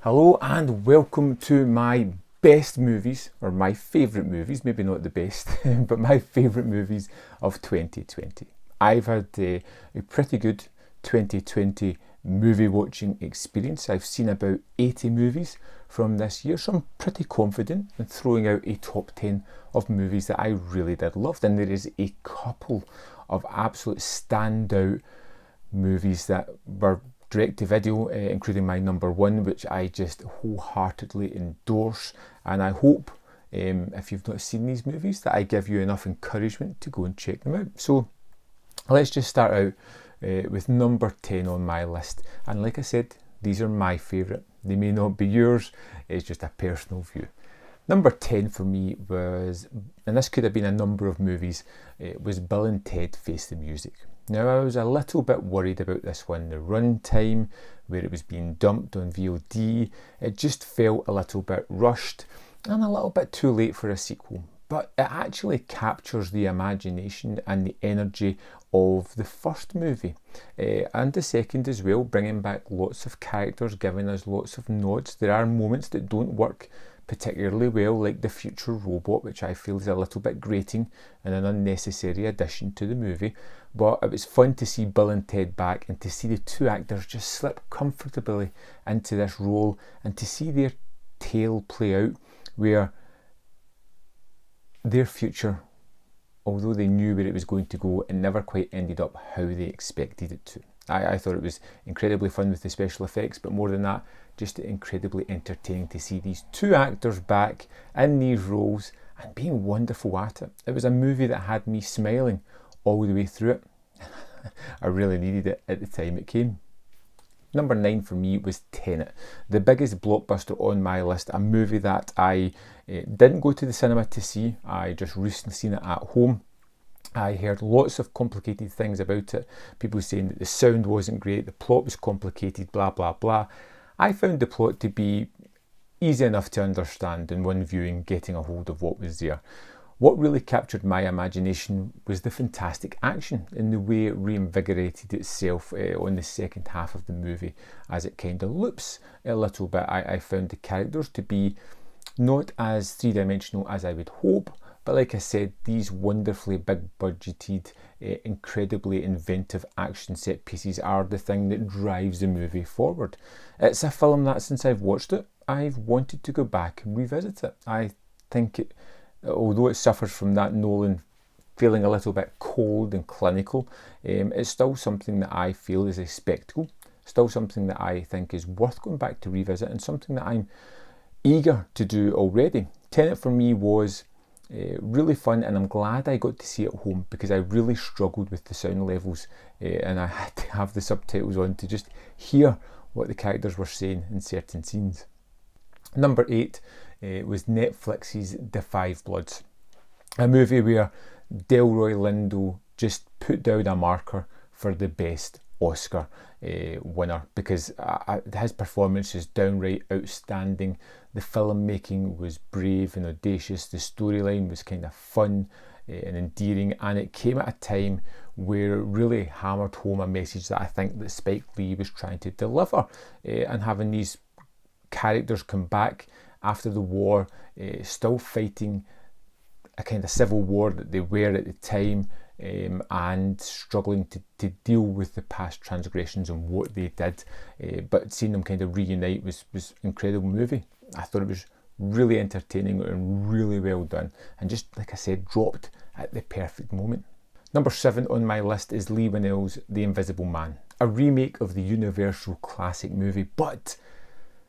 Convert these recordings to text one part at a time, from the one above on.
Hello and welcome to my best movies, or my favourite movies, maybe not the best, but my favourite movies of 2020. I've had a pretty good 2020 movie watching experience. I've seen about 80 movies from this year, so I'm pretty confident in throwing out a top 10 of movies that I really did love. And there is a couple of absolute standout movies that were direct to video, including my number one, which I just wholeheartedly endorse. And I hope, if you've not seen these movies, that I give you enough encouragement to go and check them out. So let's just start out with number 10 on my list. And like I said, these are my favourite. They may not be yours, it's just a personal view. Number 10 for me was, and this could have been a number of movies, was Bill and Ted Face the Music. Now, I was a little bit worried about this one. The run time, where it was being dumped on VOD, it just felt a little bit rushed and a little bit too late for a sequel. But it actually captures the imagination and the energy of the first movie, and the second as well, bringing back lots of characters, giving us lots of nods. There are moments that don't work particularly well, like the future robot, which I feel is a little bit grating and an unnecessary addition to the movie. But it was fun to see Bill and Ted back, and to see the two actors just slip comfortably into this role, and to see their tale play out, where their future, although they knew where it was going to go, it never quite ended up how they expected it to. I thought it was incredibly fun with the special effects, but more than that, just incredibly entertaining to see these two actors back in these roles and being wonderful at it. It was a movie that had me smiling all the way through it. I really needed it at the time it came. Number 9 for me was Tenet, the biggest blockbuster on my list, a movie that I didn't go to the cinema to see. I just recently seen it at home. I heard lots of complicated things about it, people saying that the sound wasn't great, the plot was complicated, blah blah blah. I found the plot to be easy enough to understand in one viewing, getting a hold of what was there. What really captured my imagination was the fantastic action and the way it reinvigorated itself on the second half of the movie, as it kind of loops a little bit. I found the characters to be not as three-dimensional as I would hope, but like I said, these wonderfully big-budgeted, incredibly inventive action set pieces are the thing that drives the movie forward. It's a film that, since I've watched it, I've wanted to go back and revisit it. I think it, although it suffers from that Nolan feeling a little bit cold and clinical, it's still something that I feel is a spectacle, still something that I think is worth going back to revisit, and something that I'm eager to do already. Tenet for me was really fun, and I'm glad I got to see it at home, because I really struggled with the sound levels, and I had to have the subtitles on to just hear what the characters were saying in certain scenes. Number 8 was Netflix's The Five Bloods, a movie where Delroy Lindo just put down a marker for the best Oscar winner, because his performance is downright outstanding. The filmmaking was brave and audacious, the storyline was kind of fun and endearing, and it came at a time where it really hammered home a message that I think that Spike Lee was trying to deliver, and having these characters come back after the war, still fighting a kind of civil war that they were at the time, and struggling to deal with the past transgressions and what they did, but seeing them kind of reunite was incredible movie. I thought it was really entertaining and really well done, and just like I said, dropped at the perfect moment. Number 7 on my list is Leigh Whannell's The Invisible Man, a remake of the Universal classic movie, but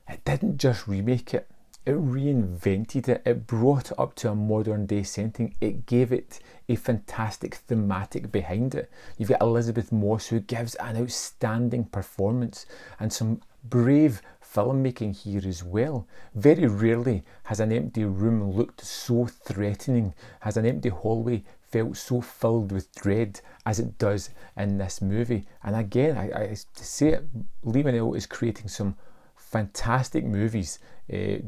it didn't just remake it, it reinvented it. It brought it up to a modern day setting. It gave it a fantastic thematic behind it. You've got Elizabeth Moss, who gives an outstanding performance, and some brave filmmaking here as well. Very rarely has an empty room looked so threatening, has an empty hallway felt so filled with dread as it does in this movie. And again, I say it, Leigh Whannell is creating some fantastic movies,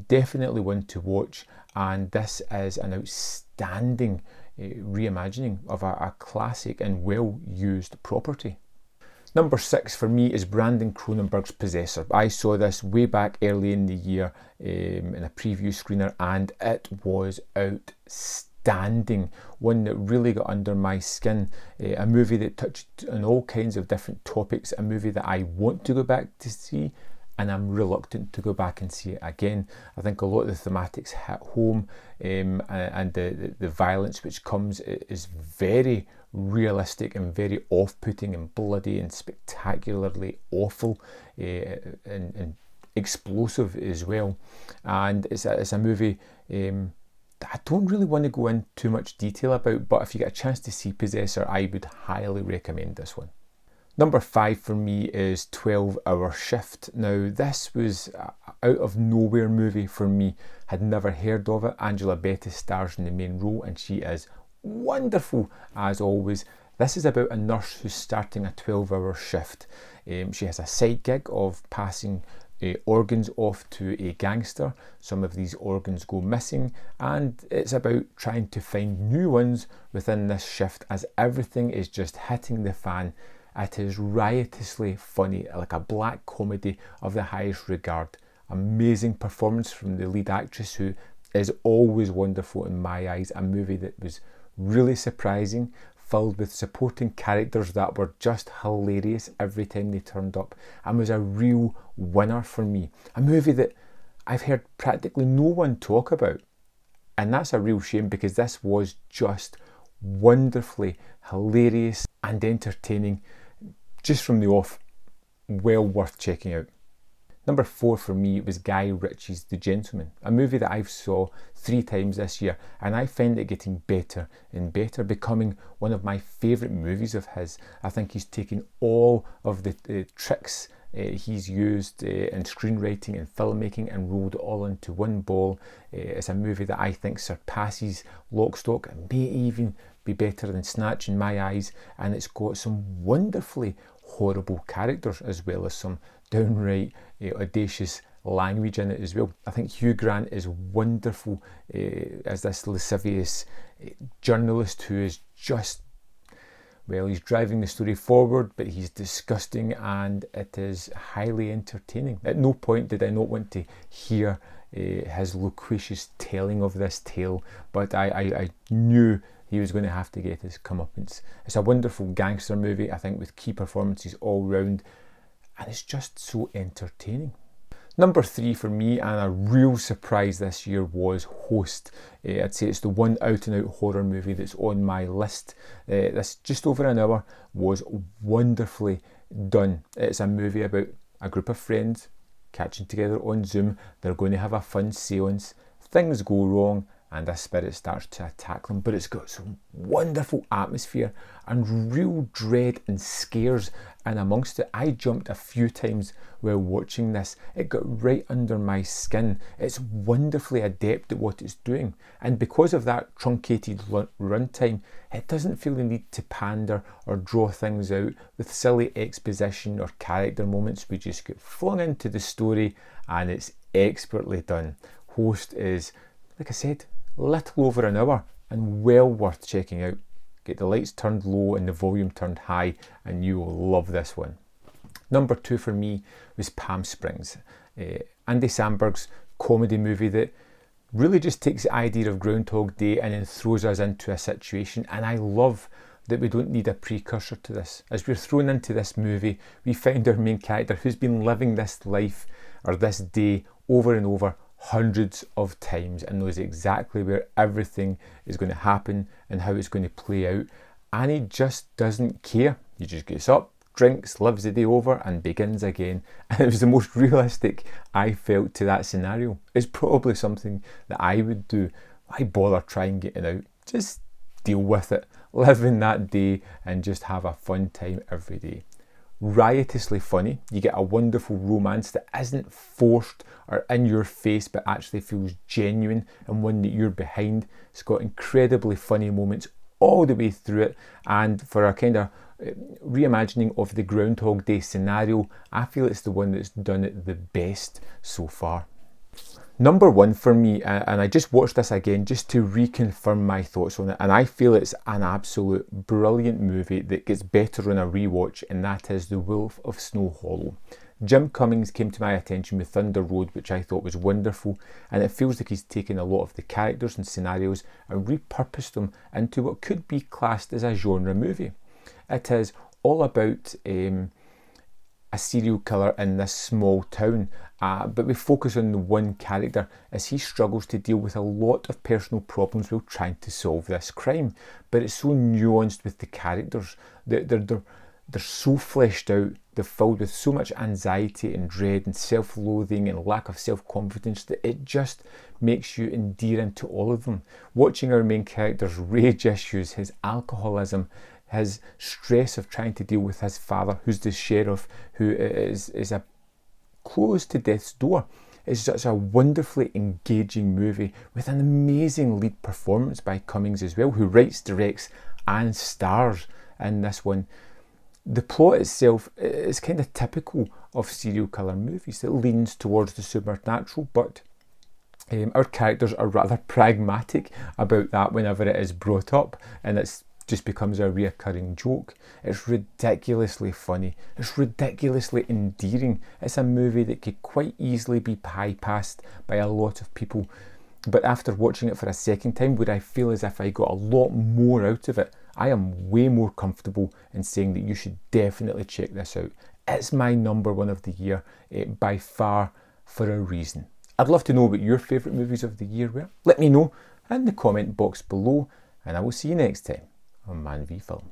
definitely one to watch, and this is an outstanding reimagining of a classic and well used property. Number 6 for me is Brandon Cronenberg's Possessor. I saw this way back early in the year in a preview screener, and it was outstanding. One that really got under my skin. A movie that touched on all kinds of different topics. A movie that I want to go back to see, and I'm reluctant to go back and see it again. I think a lot of the thematics hit home, and the violence which comes is very realistic and very off-putting and bloody and spectacularly awful, and explosive as well. And it's a movie that I don't really want to go into too much detail about, but if you get a chance to see Possessor, I would highly recommend this one. Number 5 for me is 12-Hour Shift. Now, this was out of nowhere movie for me. Had never heard of it. Angela Bettis stars in the main role, and she is wonderful as always. This is about a nurse who's starting a 12-hour shift. She has a side gig of passing organs off to a gangster. Some of these organs go missing, and it's about trying to find new ones within this shift as everything is just hitting the fan. It is riotously funny, like a black comedy of the highest regard. Amazing performance from the lead actress, who is always wonderful in my eyes. A movie that was really surprising, filled with supporting characters that were just hilarious every time they turned up, and was a real winner for me. A movie that I've heard practically no one talk about, and that's a real shame, because this was just wonderfully hilarious and entertaining just from the off. Well worth checking out. Number 4 for me was Guy Ritchie's The Gentleman, a movie that I've saw 3 times this year, and I find it getting better and better, becoming one of my favourite movies of his. I think he's taken all of the tricks he's used in screenwriting and filmmaking and rolled it all into one ball. It's a movie that I think surpasses Lock, Stock, and may even be better than Snatch in my eyes, and it's got some wonderfully horrible characters as well as some downright audacious language in it as well. I think Hugh Grant is wonderful as this lascivious journalist who is just, well, he's driving the story forward, but he's disgusting, and it is highly entertaining. At no point did I not want to hear his loquacious telling of this tale, but I knew he was going to have to get his comeuppance. It's a wonderful gangster movie, I think, with key performances all round, and it's just so entertaining. Number 3 for me, and a real surprise this year, was Host. I'd say it's the one out and out horror movie that's on my list. This just over an hour was wonderfully done. It's a movie about a group of friends catching together on Zoom. They're going to have a fun seance. Things go wrong, and a spirit starts to attack them, but it's got some wonderful atmosphere and real dread and scares in amongst it. I jumped a few times while watching this. It got right under my skin. It's wonderfully adept at what it's doing, and because of that truncated runtime, it doesn't feel the need to pander or draw things out with silly exposition or character moments. We just get flung into the story, and it's expertly done. Host is, like I said, little over an hour and well worth checking out. Get the lights turned low and the volume turned high, and you will love this one. Number 2 for me was Palm Springs, Andy Samberg's comedy movie that really just takes the idea of Groundhog Day and then throws us into a situation. And I love that we don't need a precursor to this. As we're thrown into this movie, we find our main character who's been living this life or this day over and over hundreds of times and knows exactly where everything is going to happen and how it's going to play out, and he just doesn't care. He just gets up, drinks, lives the day over, and begins again. And it was the most realistic I felt to that scenario. It's probably something that I would do. Why bother trying getting out? Just deal with it, live in that day, and just have a fun time every day. Riotously funny. You get a wonderful romance that isn't forced or in your face, but actually feels genuine and one that you're behind. It's got incredibly funny moments all the way through it, and for a kind of reimagining of the Groundhog Day scenario, I feel it's the one that's done it the best so far. Number one for me, and I just watched this again just to reconfirm my thoughts on it, and I feel it's an absolute brilliant movie that gets better on a rewatch, and that is The Wolf of Snow Hollow. Jim Cummings came to my attention with Thunder Road, which I thought was wonderful, and it feels like he's taken a lot of the characters and scenarios and repurposed them into what could be classed as a genre movie. It is all about a serial killer in this small town, but we focus on the one character as he struggles to deal with a lot of personal problems while trying to solve this crime. But it's so nuanced with the characters. They're so fleshed out, they're filled with so much anxiety and dread and self-loathing and lack of self-confidence that it just makes you endearing to all of them. Watching our main character's rage issues, his alcoholism, his stress of trying to deal with his father, who's the sheriff, who is a close to death's door. It's such a wonderfully engaging movie with an amazing lead performance by Cummings as well, who writes, directs and stars in this one. The plot itself is kind of typical of serial killer movies. It leans towards the supernatural, but our characters are rather pragmatic about that whenever it is brought up, and it's just becomes a reoccurring joke. It's ridiculously funny. It's ridiculously endearing. It's a movie that could quite easily be bypassed by a lot of people. But after watching it for a second time, would I feel as if I got a lot more out of it? I am way more comfortable in saying that you should definitely check this out. It's my number one of the year, by far, for a reason. I'd love to know what your favourite movies of the year were. Let me know in the comment box below, and I will see you next time on Man v Film.